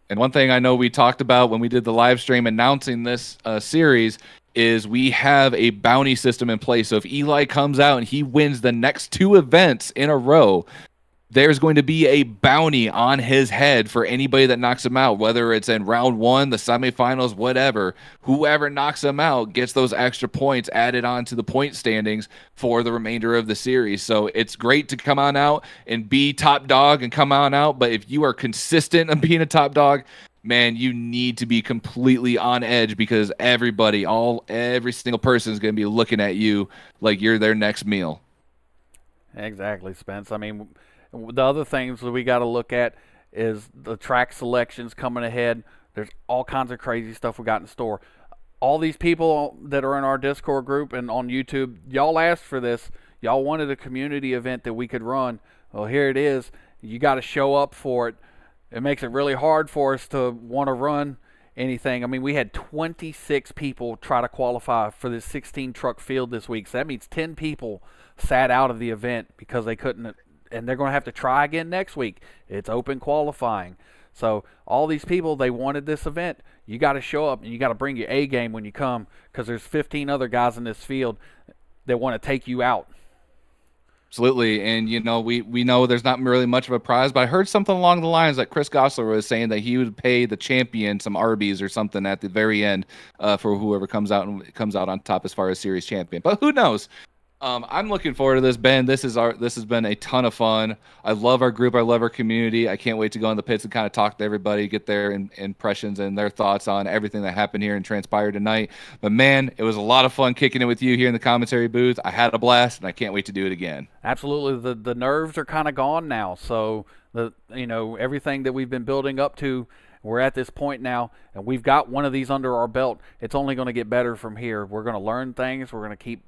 And one thing I know we talked about when we did the live stream announcing this series is we have a bounty system in place. So if Eli comes out and he wins the next 2 events in a row, there's going to be a bounty on his head for anybody that knocks him out, whether it's in round 1, the semifinals, whatever. Whoever knocks him out gets those extra points added on to the point standings for the remainder of the series. So it's great to come on out and be top dog and come on out, but if you are consistent in being a top dog, man, you need to be completely on edge because every single person is going to be looking at you like you're their next meal. Exactly, Spence. I mean, the other things that we got to look at is the track selections coming ahead. There's all kinds of crazy stuff we got in store. All these people that are in our Discord group and on YouTube, y'all asked for this. Y'all wanted a community event that we could run. Well, here it is. You got to show up for it. It makes it really hard for us to want to run anything. I mean, we had 26 people try to qualify for this 16-truck field this week. So that means 10 people sat out of the event because they couldn't, and they're going to have to try again next week. It's open qualifying. So all these people, they wanted this event. You got to show up, and you got to bring your A game when you come because there's 15 other guys in this field that want to take you out. Absolutely. And, we know there's not really much of a prize, but I heard something along the lines that Chris Gossler was saying that he would pay the champion some Arby's or something at the very end for whoever comes out on top as far as series champion. But who knows? I'm looking forward to this, Ben. This has been a ton of fun. I love our group. I love our community. I can't wait to go in the pits and kind of talk to everybody, get their impressions and their thoughts on everything that happened here and transpired tonight. But man, it was a lot of fun kicking it with you here in the commentary booth. I had a blast, and I can't wait to do it again. Absolutely. The nerves are kind of gone now. So everything that we've been building up to, we're at this point now, and we've got one of these under our belt. It's only going to get better from here. We're going to learn things. We're going to keep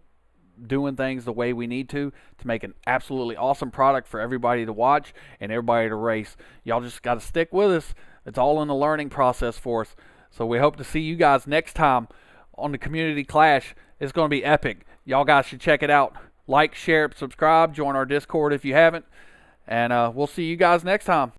doing things the way we need to make an absolutely awesome product for everybody to watch and everybody to race. Y'all just got to stick with us. It's all in the learning process for us. So we hope to see you guys next time on the Community Clash. It's going to be epic. Y'all guys should check it out. Like, share, subscribe, join our Discord if you haven't, and we'll see you guys next time.